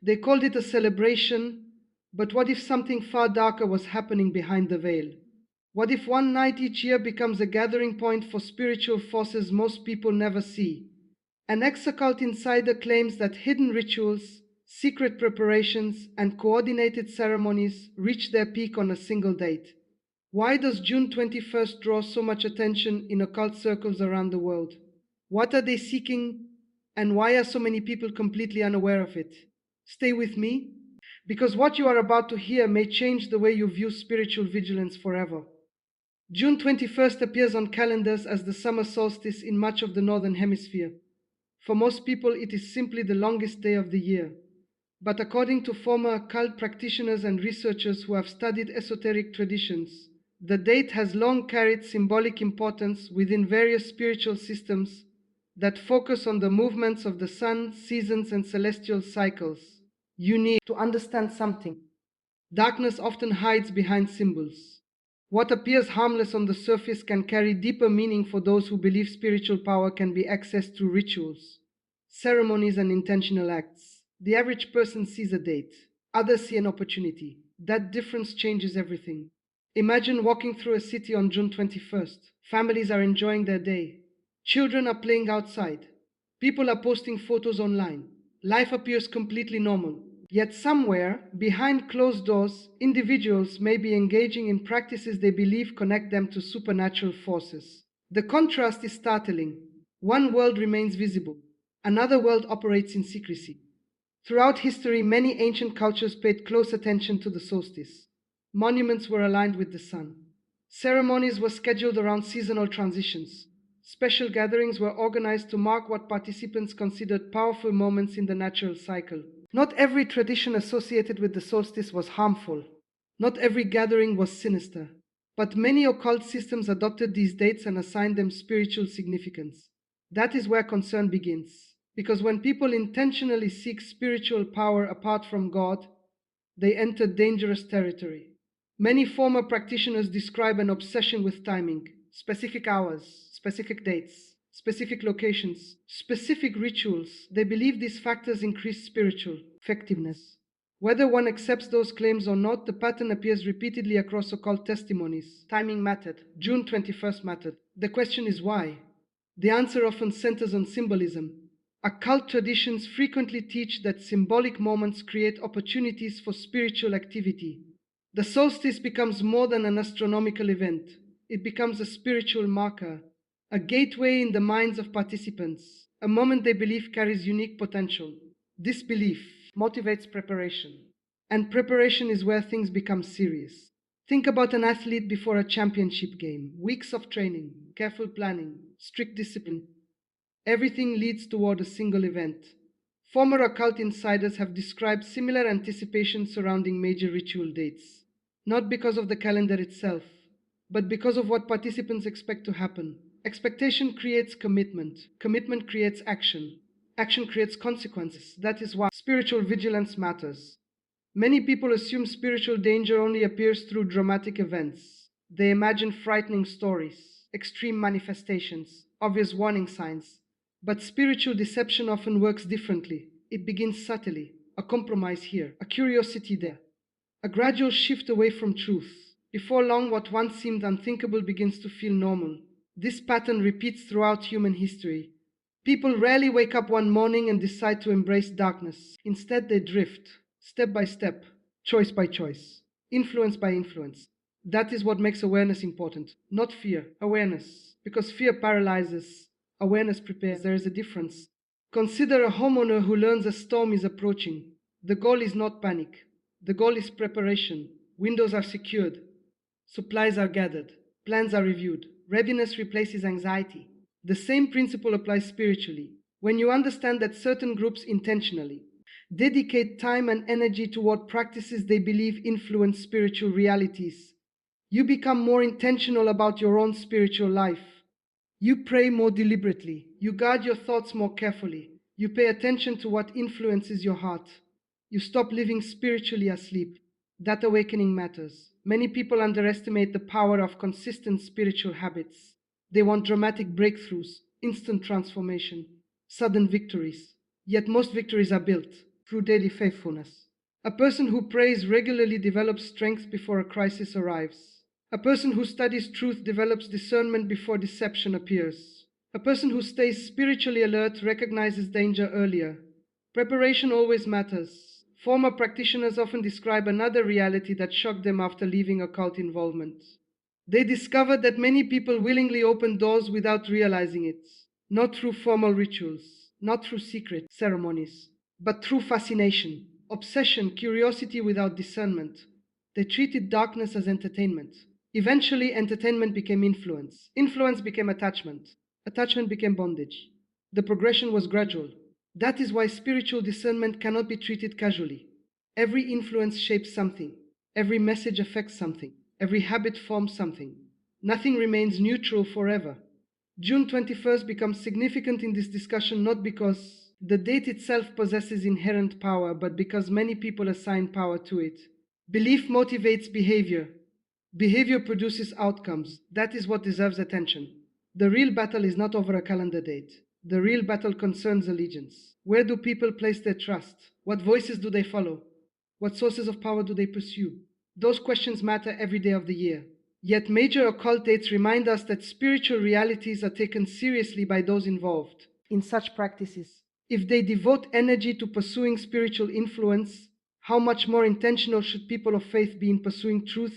They called it a celebration, but what if something far darker was happening behind the veil? What if one night each year becomes a gathering point for spiritual forces most people never see? An ex-occult insider claims that hidden rituals, secret preparations, and coordinated ceremonies reach their peak on a single date. Why does June 21st draw so much attention in occult circles around the world? What are they seeking, and why are so many people completely unaware of it? Stay with me, because what you are about to hear may change the way you view spiritual vigilance forever. June 21st appears on calendars as the summer solstice in much of the northern hemisphere. For most people, it is simply the longest day of the year. But according to former occult practitioners and researchers who have studied esoteric traditions, the date has long carried symbolic importance within various spiritual systems that focus on the movements of the sun, seasons, and celestial cycles. You need to understand something. Darkness often hides behind symbols. What appears harmless on the surface can carry deeper meaning for those who believe spiritual power can be accessed through rituals, ceremonies, and intentional acts. The average person sees a date, others see an opportunity. That difference changes everything. Imagine walking through a city on June 21st. Families are enjoying their day. Children are playing outside. People are posting photos online. Life appears completely normal. Yet somewhere, behind closed doors, individuals may be engaging in practices they believe connect them to supernatural forces. The contrast is startling. One world remains visible. Another world operates in secrecy. Throughout history, many ancient cultures paid close attention to the solstice. Monuments were aligned with the sun. Ceremonies were scheduled around seasonal transitions. Special gatherings were organized to mark what participants considered powerful moments in the natural cycle. Not every tradition associated with the solstice was harmful. Not every gathering was sinister. But many occult systems adopted these dates and assigned them spiritual significance. That is where concern begins. Because when people intentionally seek spiritual power apart from God, they enter dangerous territory. Many former practitioners describe an obsession with timing, specific hours, specific dates, specific locations, specific rituals. They believe these factors increase spiritual effectiveness. Whether one accepts those claims or not, the pattern appears repeatedly across occult testimonies. Timing mattered. June 21st mattered. The question is why? The answer often centers on symbolism. Occult traditions frequently teach that symbolic moments create opportunities for spiritual activity. The solstice becomes more than an astronomical event. It becomes a spiritual marker, a gateway in the minds of participants, a moment they believe carries unique potential. This belief motivates preparation, and preparation is where things become serious. Think about an athlete before a championship game. Weeks of training, careful planning, strict discipline. Everything leads toward a single event. Former occult insiders have described similar anticipation surrounding major ritual dates, not because of the calendar itself, but because of what participants expect to happen. Expectation creates commitment. Commitment creates action. Action creates consequences. That is why spiritual vigilance matters. Many people assume spiritual danger only appears through dramatic events. They imagine frightening stories, extreme manifestations, obvious warning signs. But spiritual deception often works differently. It begins subtly, a compromise here, a curiosity there, a gradual shift away from truth. Before long, what once seemed unthinkable begins to feel normal. This pattern repeats throughout human history. People rarely wake up one morning and decide to embrace darkness. Instead, they drift, step by step, choice by choice, influence by influence. That is what makes awareness important, not fear, awareness. Because fear paralyzes, awareness prepares. There is a difference. Consider a homeowner who learns a storm is approaching. The goal is not panic. The goal is preparation. Windows are secured. Supplies are gathered. Plans are reviewed. Readiness replaces anxiety. The same principle applies spiritually. When you understand that certain groups intentionally dedicate time and energy toward practices they believe influence spiritual realities, you become more intentional about your own spiritual life. You pray more deliberately. You guard your thoughts more carefully. You pay attention to what influences your heart. You stop living spiritually asleep. That awakening matters. Many people underestimate the power of consistent spiritual habits. They want dramatic breakthroughs, instant transformation, sudden victories. Yet most victories are built through daily faithfulness. A person who prays regularly develops strength before a crisis arrives. A person who studies truth develops discernment before deception appears. A person who stays spiritually alert recognizes danger earlier. Preparation always matters. Former practitioners often describe another reality that shocked them after leaving occult involvement. They discovered that many people willingly open doors without realizing it, not through formal rituals, not through secret ceremonies, but through fascination, obsession, curiosity without discernment. They treated darkness as entertainment. Eventually, entertainment became influence. Influence became attachment. Attachment became bondage. The progression was gradual. That is why spiritual discernment cannot be treated casually. Every influence shapes something. Every message affects something. Every habit forms something. Nothing remains neutral forever. June 21st becomes significant in this discussion not because the date itself possesses inherent power, but because many people assign power to it. Belief motivates behavior. Behavior produces outcomes. That is what deserves attention. The real battle is not over a calendar date. The real battle concerns allegiance. Where do people place their trust? What voices do they follow? What sources of power do they pursue? Those questions matter every day of the year. Yet major occult dates remind us that spiritual realities are taken seriously by those involved in such practices. If they devote energy to pursuing spiritual influence, how much more intentional should people of faith be in pursuing truth,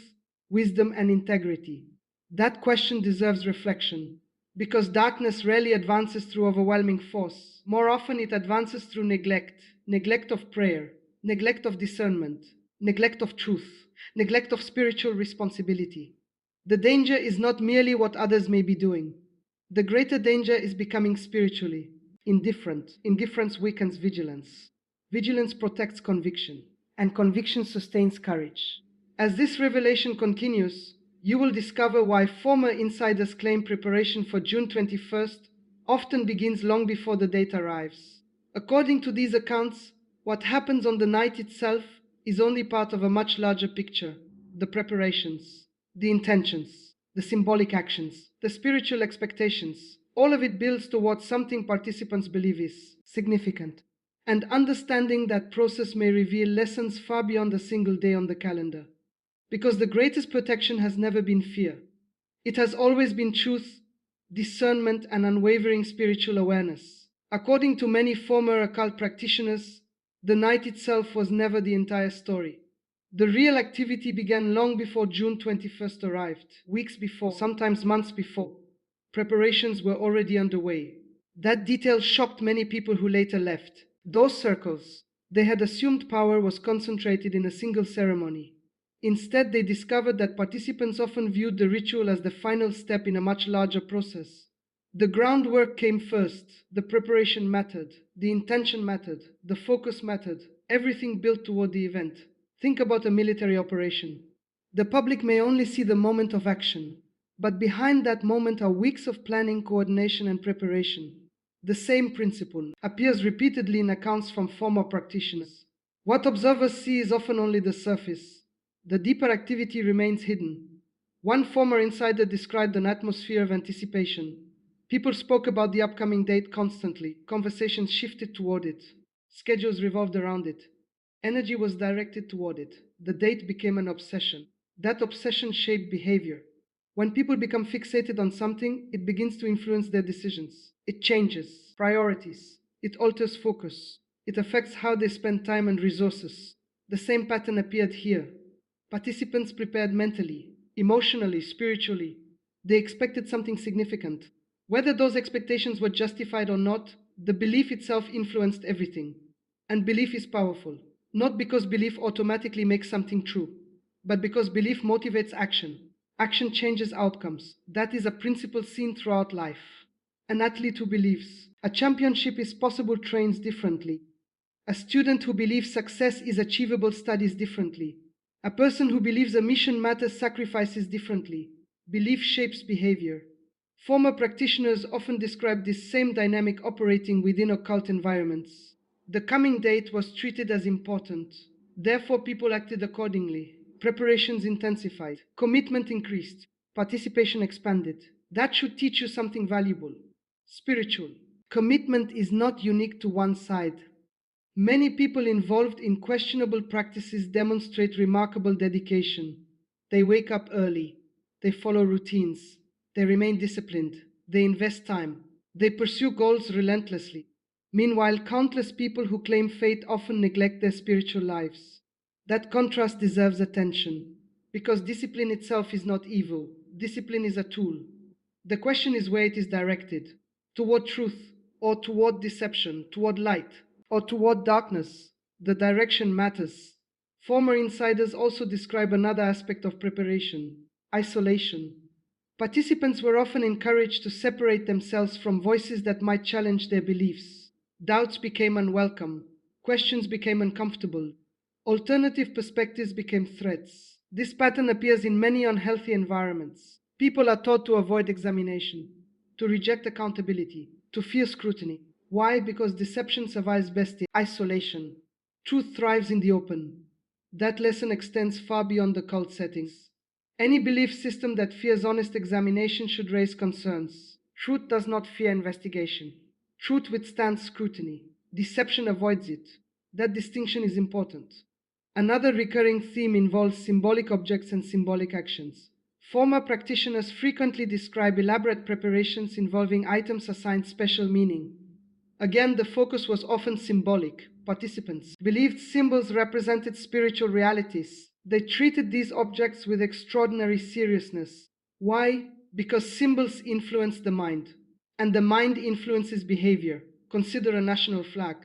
wisdom, and integrity? That question deserves reflection, because darkness rarely advances through overwhelming force. More often, it advances through neglect of prayer, neglect of discernment, neglect of truth, neglect of spiritual responsibility. The danger is not merely what others may be doing. The greater danger is becoming spiritually indifferent. Indifference weakens vigilance. Vigilance protects conviction, and conviction sustains courage. As this revelation continues, you will discover why former insiders claim preparation for June 21st often begins long before the date arrives. According to these accounts, what happens on the night itself is only part of a much larger picture: the preparations, the intentions, the symbolic actions, the spiritual expectations. All of it builds towards something participants believe is significant. And understanding that process may reveal lessons far beyond a single day on the calendar. Because the greatest protection has never been fear. It has always been truth, discernment, and unwavering spiritual awareness. According to many former occult practitioners, the night itself was never the entire story. The real activity began long before June 21st arrived, weeks before, sometimes months before. Preparations were already underway. That detail shocked many people who later left. Those circles, they had assumed power was concentrated in a single ceremony. Instead, they discovered that participants often viewed the ritual as the final step in a much larger process. The groundwork came first. The preparation mattered. The intention mattered. The focus mattered. Everything built toward the event. Think about a military operation. The public may only see the moment of action, but behind that moment are weeks of planning, coordination, and preparation. The same principle appears repeatedly in accounts from former practitioners. What observers see is often only the surface. The deeper activity remains hidden. One former insider described an atmosphere of anticipation. People spoke about the upcoming date constantly. Conversations shifted toward it. Schedules revolved around it. Energy was directed toward it. The date became an obsession. That obsession shaped behavior. When people become fixated on something, it begins to influence their decisions. It changes priorities. It alters focus. It affects how they spend time and resources. The same pattern appeared here. Participants prepared mentally, emotionally, spiritually. They expected something significant. Whether those expectations were justified or not, the belief itself influenced everything. And belief is powerful, not because belief automatically makes something true, but because belief motivates action. Action changes outcomes. That is a principle seen throughout life. An athlete who believes a championship is possible trains differently. A student who believes success is achievable studies differently. A person who believes a mission matters sacrifices differently. Belief shapes behavior. Former practitioners often describe this same dynamic operating within occult environments. The coming date was treated as important. Therefore, people acted accordingly. Preparations intensified. Commitment increased. Participation expanded. That should teach you something valuable. Spiritual. Commitment is not unique to one side. Many people involved in questionable practices demonstrate remarkable dedication. They wake up early, they follow routines, they remain disciplined, they invest time, they pursue goals relentlessly. Meanwhile, countless people who claim faith often neglect their spiritual lives. That contrast deserves attention, because discipline itself is not evil, discipline is a tool. The question is where it is directed: toward truth, or toward deception, toward light, or toward darkness. The direction matters. Former insiders also describe another aspect of preparation: isolation. Participants were often encouraged to separate themselves from voices that might challenge their beliefs. Doubts became unwelcome, questions became uncomfortable, alternative perspectives became threats. This pattern appears in many unhealthy environments. People are taught to avoid examination, to reject accountability, to fear scrutiny. Why? Because deception survives best in isolation. Truth thrives in the open. That lesson extends far beyond the cult settings. Any belief system that fears honest examination should raise concerns. Truth does not fear investigation. Truth withstands scrutiny. Deception avoids it. That distinction is important. Another recurring theme involves symbolic objects and symbolic actions. Former practitioners frequently describe elaborate preparations involving items assigned special meaning. Again, the focus was often symbolic. Participants believed symbols represented spiritual realities. They treated these objects with extraordinary seriousness. Why? Because symbols influence the mind, and the mind influences behavior. Consider a national flag.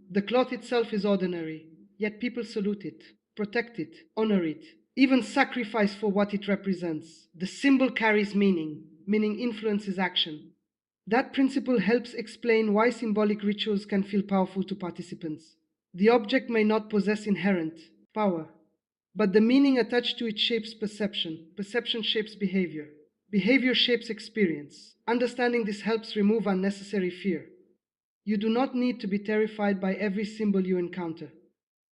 The cloth itself is ordinary, yet people salute it, protect it, honor it, even sacrifice for what it represents. The symbol carries meaning, meaning influences action. That principle helps explain why symbolic rituals can feel powerful to participants. The object may not possess inherent power, but the meaning attached to it shapes perception. Perception shapes behavior. Behavior shapes experience. Understanding this helps remove unnecessary fear. You do not need to be terrified by every symbol you encounter,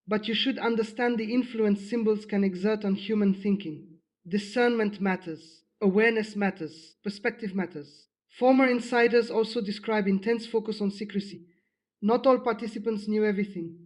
but you should understand the influence symbols can exert on human thinking. Discernment matters, awareness matters, perspective matters. Former insiders also describe intense focus on secrecy. Not all participants knew everything.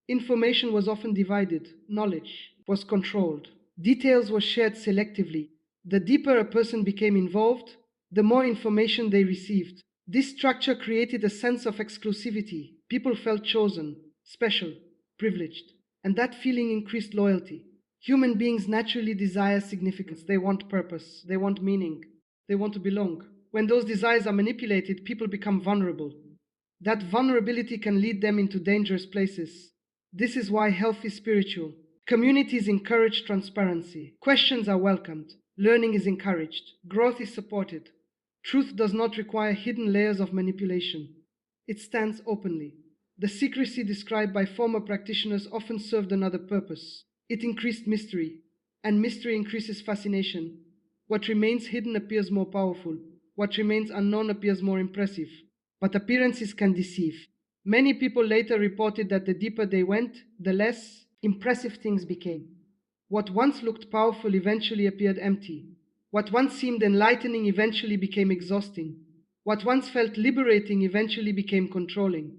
Information was often divided, knowledge was controlled, details were shared selectively. The deeper a person became involved, the more information they received. This structure created a sense of exclusivity. People felt chosen, special, privileged, and that feeling increased loyalty. Human beings naturally desire significance. They want purpose, they want meaning, they want to belong. When those desires are manipulated, people become vulnerable. That vulnerability can lead them into dangerous places. This is why health is spiritual. Communities encourage transparency. Questions are welcomed. Learning is encouraged. Growth is supported. Truth does not require hidden layers of manipulation. It stands openly. The secrecy described by former practitioners often served another purpose. It increased mystery, and mystery increases fascination. What remains hidden appears more powerful. What remains unknown appears more impressive. But appearances can deceive. Many people later reported that the deeper they went, the less impressive things became. What once looked powerful eventually appeared empty. What once seemed enlightening eventually became exhausting. What once felt liberating eventually became controlling.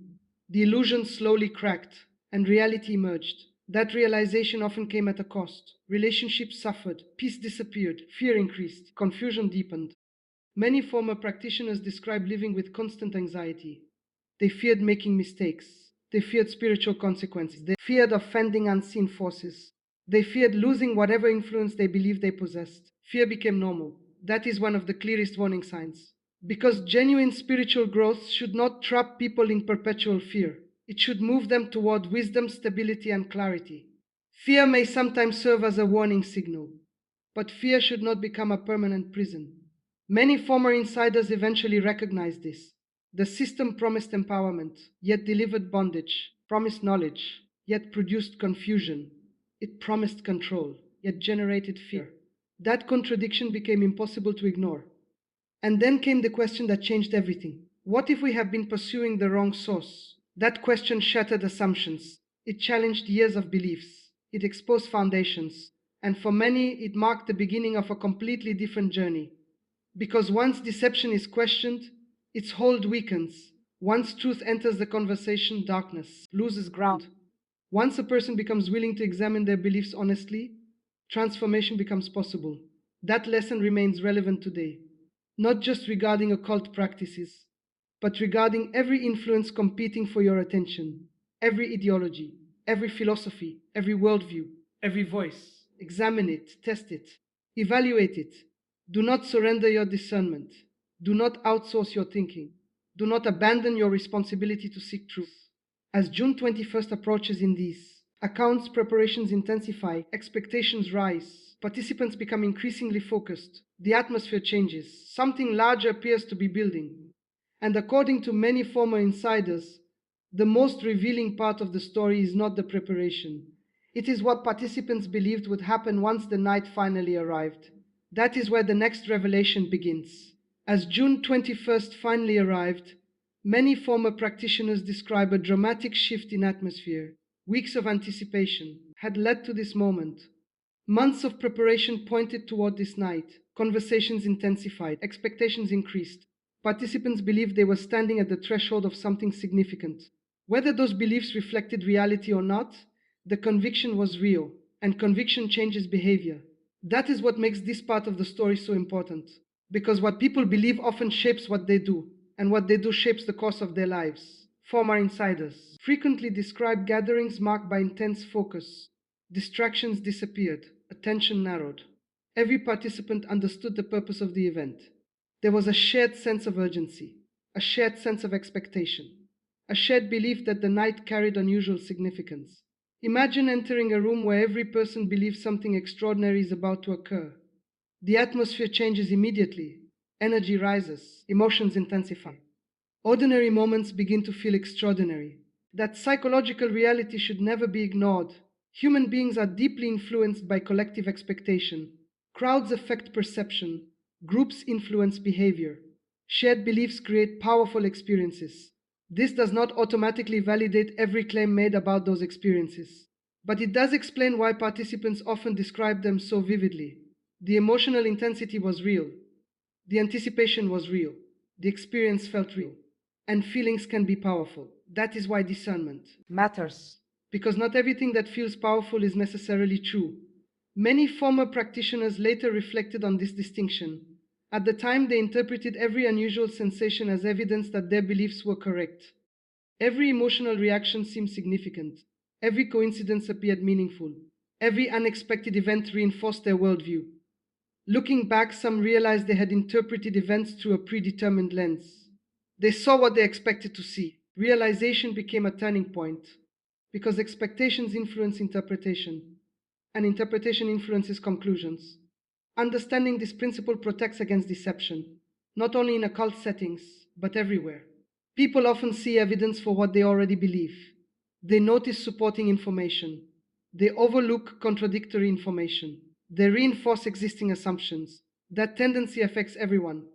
The illusion slowly cracked, and reality emerged. That realization often came at a cost. Relationships suffered, peace disappeared, fear increased, confusion deepened. Many former practitioners describe living with constant anxiety. They feared making mistakes. They feared spiritual consequences. They feared offending unseen forces. They feared losing whatever influence they believed they possessed. Fear became normal. That is one of the clearest warning signs. Because genuine spiritual growth should not trap people in perpetual fear. It should move them toward wisdom, stability, and clarity. Fear may sometimes serve as a warning signal, but fear should not become a permanent prison. Many former insiders eventually recognized this. The system promised empowerment, yet delivered bondage, promised knowledge, yet produced confusion. It promised control, yet generated fear. That contradiction became impossible to ignore. And then came the question that changed everything. What if we have been pursuing the wrong source? That question shattered assumptions. It challenged years of beliefs. It exposed foundations. And for many, it marked the beginning of a completely different journey. Because once deception is questioned, its hold weakens. Once truth enters the conversation, darkness loses ground. Once a person becomes willing to examine their beliefs honestly, transformation becomes possible. That lesson remains relevant today, not just regarding occult practices, but regarding every influence competing for your attention, every ideology, every philosophy, every worldview, every voice. Examine it, test it, evaluate it. Do not surrender your discernment. Do not outsource your thinking. Do not abandon your responsibility to seek truth. As June 21st approaches in these accounts, preparations intensify, expectations rise, participants become increasingly focused, the atmosphere changes, something larger appears to be building. And according to many former insiders, the most revealing part of the story is not the preparation. It is what participants believed would happen once the night finally arrived. That is where the next revelation begins. As June 21st finally arrived, many former practitioners describe a dramatic shift in atmosphere. Weeks of anticipation had led to this moment. Months of preparation pointed toward this night. Conversations intensified, expectations increased. Participants believed they were standing at the threshold of something significant. Whether those beliefs reflected reality or not, the conviction was real, and conviction changes behavior. That is what makes this part of the story so important, because what people believe often shapes what they do, and what they do shapes the course of their lives. Former insiders frequently describe gatherings marked by intense focus. Distractions disappeared, attention narrowed. Every participant understood the purpose of the event. There was a shared sense of urgency, a shared sense of expectation, a shared belief that the night carried unusual significance. Imagine entering a room where every person believes something extraordinary is about to occur. The atmosphere changes immediately. Energy rises, emotions intensify. Ordinary moments begin to feel extraordinary. That psychological reality should never be ignored. Human beings are deeply influenced by collective expectation. Crowds affect perception. Groups influence behavior. Shared beliefs create powerful experiences. This does not automatically validate every claim made about those experiences, but it does explain why participants often describe them so vividly. The emotional intensity was real. The anticipation was real. The experience felt real. And feelings can be powerful. That is why discernment matters. Because not everything that feels powerful is necessarily true. Many former practitioners later reflected on this distinction. At the time, they interpreted every unusual sensation as evidence that their beliefs were correct. Every emotional reaction seemed significant. Every coincidence appeared meaningful. Every unexpected event reinforced their worldview. Looking back, some realized they had interpreted events through a predetermined lens. They saw what they expected to see. Realization became a turning point, because expectations influence interpretation, and interpretation influences conclusions. Understanding this principle protects against deception, not only in occult settings, but everywhere. People often see evidence for what they already believe. They notice supporting information. They overlook contradictory information. They reinforce existing assumptions. That tendency affects everyone,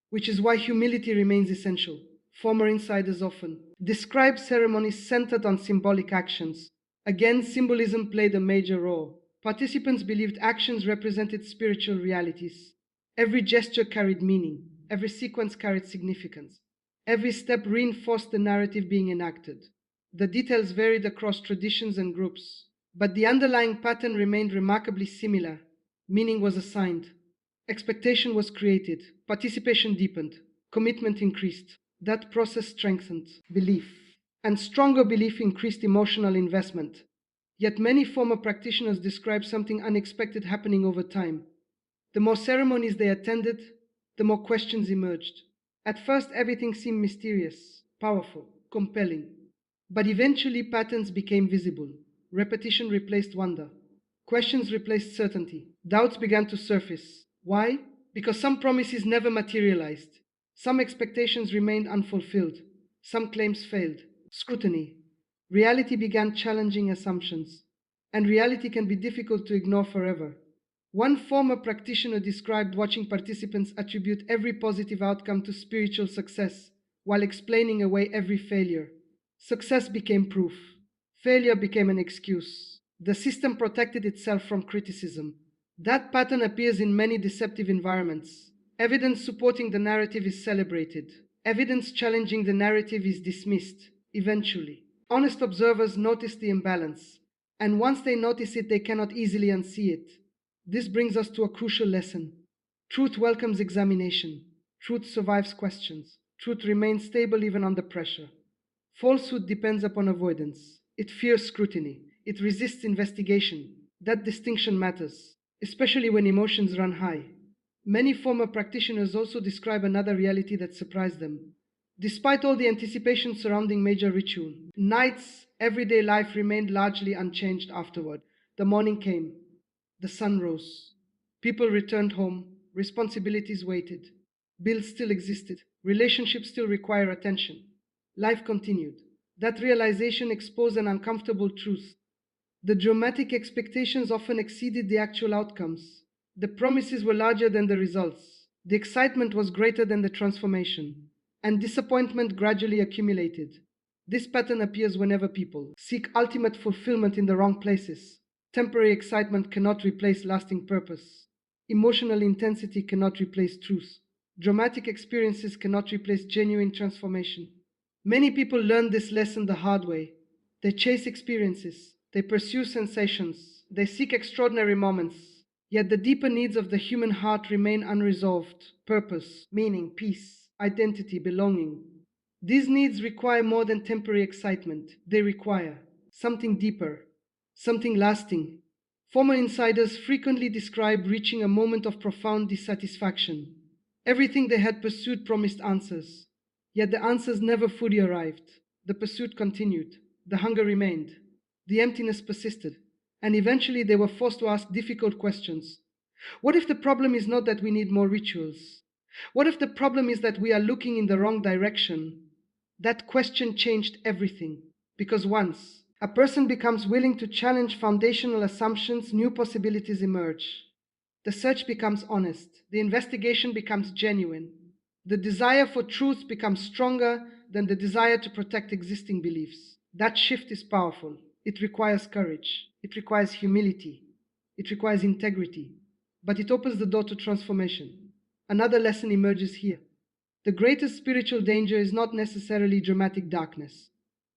which is why humility remains essential. Former insiders often describe ceremonies centered on symbolic actions. Again, symbolism played a major role. Participants believed actions represented spiritual realities. Every gesture carried meaning. Every sequence carried significance. Every step reinforced the narrative being enacted. The details varied across traditions and groups, but the underlying pattern remained remarkably similar. Meaning was assigned. Expectation was created. Participation deepened. Commitment increased. That process strengthened belief. And stronger belief increased emotional investment. Yet many former practitioners describe something unexpected happening over time. The more ceremonies they attended, the more questions emerged. At first, everything seemed mysterious, powerful, compelling. But eventually, patterns became visible. Repetition replaced wonder. Questions replaced certainty. Doubts began to surface. Why? Because some promises never materialized. Some expectations remained unfulfilled. Some claims failed. Scrutiny. Reality began challenging assumptions. And reality can be difficult to ignore forever. One former practitioner described watching participants attribute every positive outcome to spiritual success, while explaining away every failure. Success became proof. Failure became an excuse. The system protected itself from criticism. That pattern appears in many deceptive environments. Evidence supporting the narrative is celebrated. Evidence challenging the narrative is dismissed, eventually. Honest observers notice the imbalance, and once they notice it, they cannot easily unsee it. This brings us to a crucial lesson. Truth welcomes examination. Truth survives questions. Truth remains stable even under pressure. Falsehood depends upon avoidance. It fears scrutiny. It resists investigation. That distinction matters, especially when emotions run high. Many former practitioners also describe another reality that surprised them. Despite all the anticipation surrounding major ritual, night's everyday life remained largely unchanged afterward. The morning came, the sun rose, people returned home, responsibilities waited, bills still existed, relationships still require attention. Life continued. That realization exposed an uncomfortable truth. The dramatic expectations often exceeded the actual outcomes. The promises were larger than the results. The excitement was greater than the transformation. And disappointment gradually accumulated. This pattern appears whenever people seek ultimate fulfillment in the wrong places. Temporary excitement cannot replace lasting purpose. Emotional intensity cannot replace truth. Dramatic experiences cannot replace genuine transformation. Many people learn this lesson the hard way. They chase experiences, they pursue sensations, they seek extraordinary moments, yet the deeper needs of the human heart remain unresolved: purpose, meaning, peace, identity, belonging. These needs require more than temporary excitement, they require something deeper, something lasting. Former insiders frequently describe reaching a moment of profound dissatisfaction. Everything they had pursued promised answers, yet the answers never fully arrived. The pursuit continued, the hunger remained, the emptiness persisted, and eventually they were forced to ask difficult questions. What if the problem is not that we need more rituals? What if the problem is that we are looking in the wrong direction? That question changed everything, because once a person becomes willing to challenge foundational assumptions, new possibilities emerge. The search becomes honest, the investigation becomes genuine. The desire for truth becomes stronger than the desire to protect existing beliefs. That shift is powerful. It requires courage, it requires humility, it requires integrity, but it opens the door to transformation. Another lesson emerges here. The greatest spiritual danger is not necessarily dramatic darkness.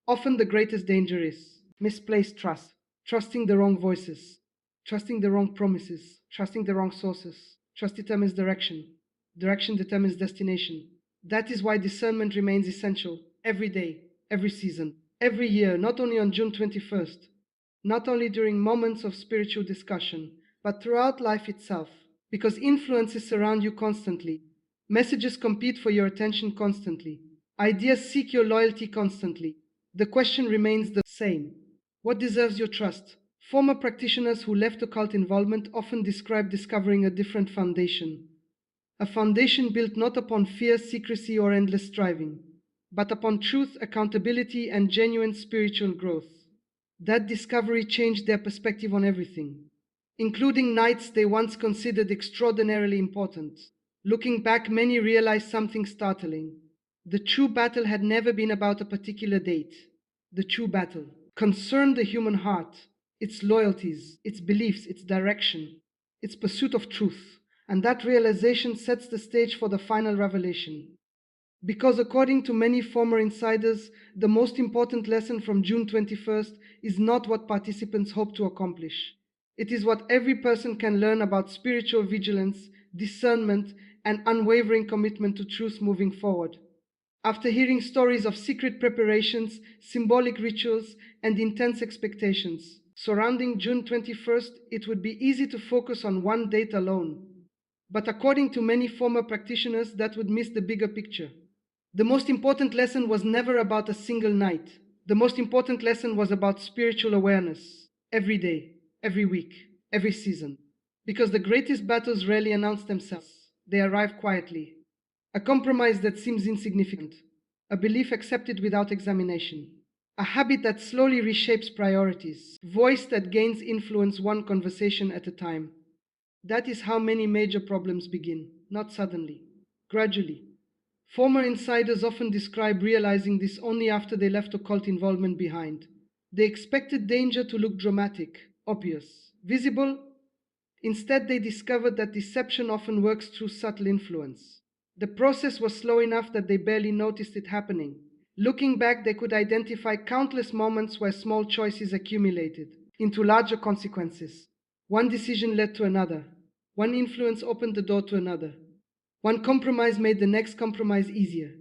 Often the greatest danger is misplaced trust, trusting the wrong voices, trusting the wrong promises, trusting the wrong sources. Trust determines direction. Direction determines destination. That is why discernment remains essential every day, every season, every year, not only on June 21st, not only during moments of spiritual discussion, but throughout life itself, because influences surround you constantly. Messages compete for your attention constantly. Ideas seek your loyalty constantly. The question remains the same. What deserves your trust? Former practitioners who left occult involvement often describe discovering a different foundation. A foundation built not upon fear, secrecy, or endless striving, but upon truth, accountability, and genuine spiritual growth. That discovery changed their perspective on everything, including nights they once considered extraordinarily important. Looking back, many realized something startling. The true battle had never been about a particular date. The true battle concerned the human heart, its loyalties, its beliefs, its direction, its pursuit of truth. And that realization sets the stage for the final revelation. Because according to many former insiders, the most important lesson from June 21st is not what participants hope to accomplish. It is what every person can learn about spiritual vigilance, discernment, and unwavering commitment to truth moving forward. After hearing stories of secret preparations, symbolic rituals, and intense expectations surrounding June 21st, it would be easy to focus on one date alone. But according to many former practitioners, that would miss the bigger picture. The most important lesson was never about a single night. The most important lesson was about spiritual awareness, every day, every week, every season. Because the greatest battles rarely announce themselves, they arrive quietly. A compromise that seems insignificant, a belief accepted without examination, a habit that slowly reshapes priorities, voice that gains influence one conversation at a time. That is how many major problems begin, not suddenly, gradually. Former insiders often describe realizing this only after they left occult involvement behind. They expected danger to look dramatic, obvious, visible. Instead, they discovered that deception often works through subtle influence. The process was slow enough that they barely noticed it happening. Looking back, they could identify countless moments where small choices accumulated into larger consequences. One decision led to another. One influence opened the door to another. One compromise made the next compromise easier.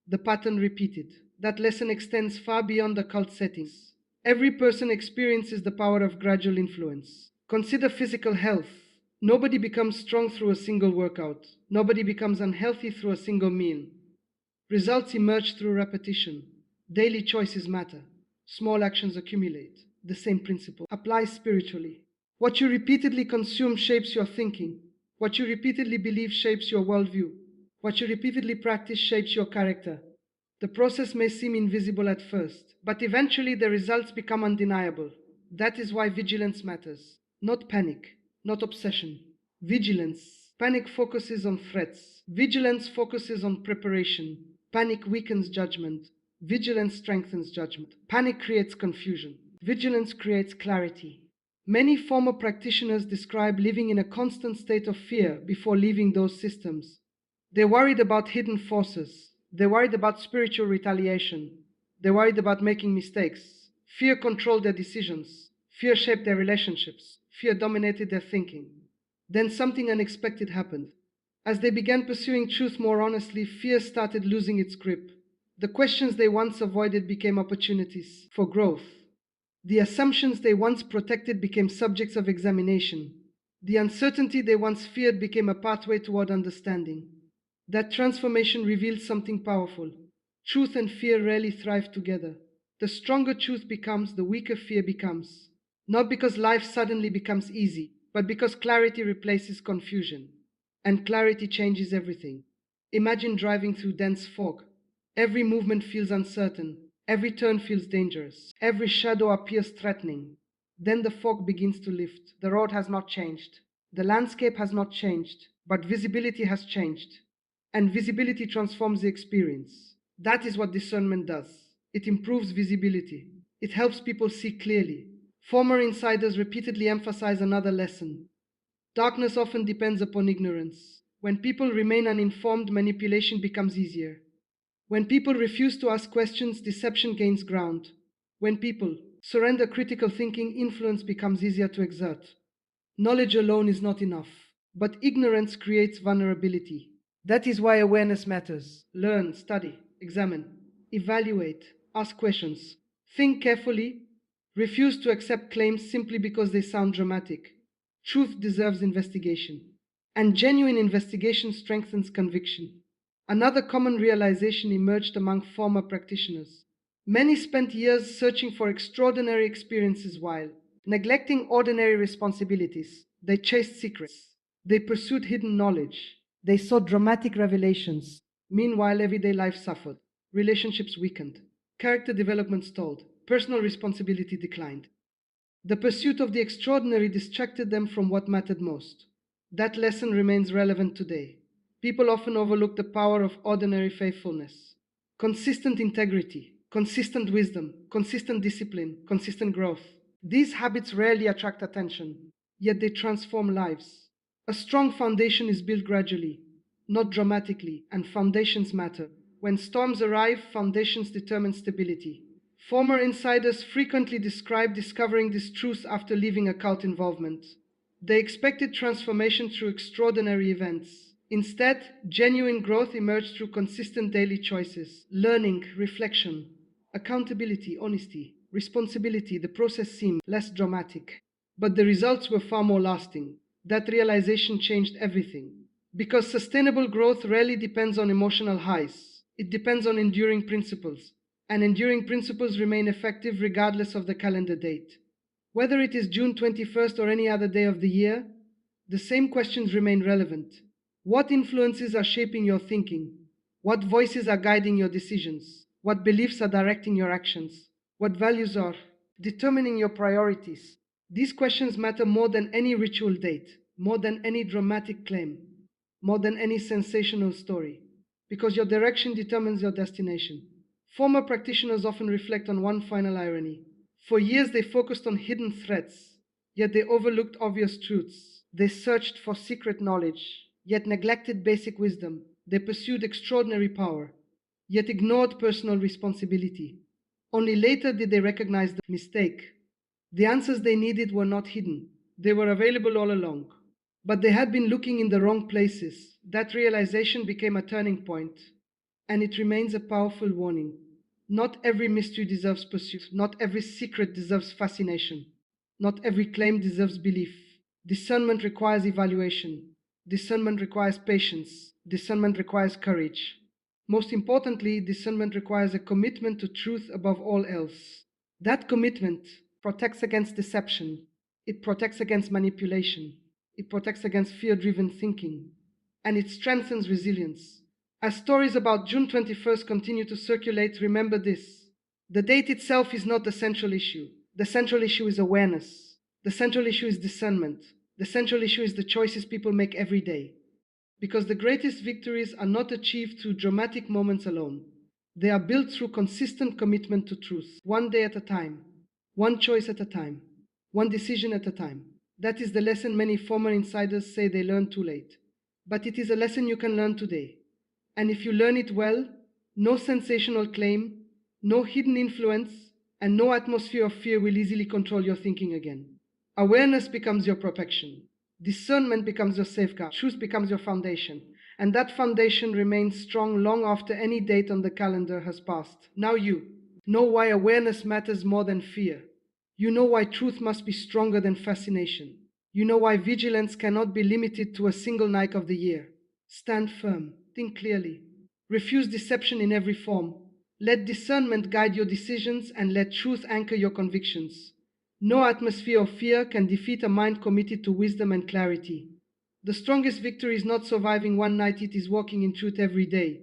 The pattern repeated. That lesson extends far beyond occult settings. Every person experiences the power of gradual influence. Consider physical health. Nobody becomes strong through a single workout. Nobody becomes unhealthy through a single meal. Results emerge through repetition. Daily choices matter. Small actions accumulate. The same principle applies spiritually. What you repeatedly consume shapes your thinking. What you repeatedly believe shapes your worldview. What you repeatedly practice shapes your character. The process may seem invisible at first, but eventually the results become undeniable. That is why vigilance matters. Not panic, not obsession. Vigilance. Panic focuses on threats. Vigilance focuses on preparation. Panic weakens judgment. Vigilance strengthens judgment. Panic creates confusion. Vigilance creates clarity. Many former practitioners describe living in a constant state of fear before leaving those systems. They're worried about hidden forces. They're worried about spiritual retaliation. They're worried about making mistakes. Fear controlled their decisions. Fear shaped their relationships. Fear dominated their thinking. Then something unexpected happened. As they began pursuing truth more honestly, fear started losing its grip. The questions they once avoided became opportunities for growth. The assumptions they once protected became subjects of examination. The uncertainty they once feared became a pathway toward understanding. That transformation revealed something powerful. Truth and fear rarely thrive together. The stronger truth becomes, the weaker fear becomes. Not because life suddenly becomes easy, but because clarity replaces confusion. And clarity changes everything. Imagine driving through dense fog. Every movement feels uncertain. Every turn feels dangerous. Every shadow appears threatening. Then the fog begins to lift. The road has not changed. The landscape has not changed, but visibility has changed. And visibility transforms the experience. That is what discernment does. It improves visibility. It helps people see clearly. Former insiders repeatedly emphasize another lesson. Darkness often depends upon ignorance. When people remain uninformed, manipulation becomes easier. When people refuse to ask questions, deception gains ground. When people surrender critical thinking, influence becomes easier to exert. Knowledge alone is not enough, but ignorance creates vulnerability. That is why awareness matters. Learn, study, examine, evaluate, ask questions. Think carefully. Refuse to accept claims simply because they sound dramatic. Truth deserves investigation, and genuine investigation strengthens conviction. Another common realization emerged among former practitioners. Many spent years searching for extraordinary experiences while neglecting ordinary responsibilities. They chased secrets. They pursued hidden knowledge. They sought dramatic revelations. Meanwhile, everyday life suffered. Relationships weakened. Character development stalled. Personal responsibility declined. The pursuit of the extraordinary distracted them from what mattered most. That lesson remains relevant today. People often overlook the power of ordinary faithfulness. Consistent integrity, consistent wisdom, consistent discipline, consistent growth. These habits rarely attract attention, yet they transform lives. A strong foundation is built gradually, not dramatically, and foundations matter. When storms arrive, foundations determine stability. Former insiders frequently describe discovering this truth after leaving occult involvement. They expected transformation through extraordinary events. Instead, genuine growth emerged through consistent daily choices, learning, reflection, accountability, honesty, responsibility. The process seemed less dramatic, but the results were far more lasting. That realization changed everything. Because sustainable growth rarely depends on emotional highs, it depends on enduring principles. And enduring principles remain effective regardless of the calendar date. Whether it is June 21st or any other day of the year, the same questions remain relevant. What influences are shaping your thinking? What voices are guiding your decisions? What beliefs are directing your actions? What values are determining your priorities? These questions matter more than any ritual date, more than any dramatic claim, more than any sensational story, because your direction determines your destination. Former practitioners often reflect on one final irony. For years they focused on hidden threats, yet they overlooked obvious truths. They searched for secret knowledge, yet neglected basic wisdom. They pursued extraordinary power, yet ignored personal responsibility. Only later did they recognize the mistake. The answers they needed were not hidden, they were available all along. But they had been looking in the wrong places. That realization became a turning point, and it remains a powerful warning. Not every mystery deserves pursuit, not every secret deserves fascination, not every claim deserves belief. Discernment requires evaluation, discernment requires patience, discernment requires courage. Most importantly, discernment requires a commitment to truth above all else. That commitment protects against deception, it protects against manipulation, it protects against fear driven thinking, and it strengthens resilience. As stories about June 21st continue to circulate, remember this: the date itself is not the central issue. The central issue is awareness. The central issue is discernment. The central issue is the choices people make every day. Because the greatest victories are not achieved through dramatic moments alone. They are built through consistent commitment to truth, one day at a time, one choice at a time, one decision at a time. That is the lesson many former insiders say they learned too late. But it is a lesson you can learn today. And if you learn it well, no sensational claim, no hidden influence, and no atmosphere of fear will easily control your thinking again. Awareness becomes your protection. Discernment becomes your safeguard. Truth becomes your foundation. And that foundation remains strong long after any date on the calendar has passed. Now you know why awareness matters more than fear. You know why truth must be stronger than fascination. You know why vigilance cannot be limited to a single night of the year. Stand firm. Think clearly. Refuse deception in every form. Let discernment guide your decisions and let truth anchor your convictions. No atmosphere of fear can defeat a mind committed to wisdom and clarity. The strongest victory is not surviving one night, it is walking in truth every day.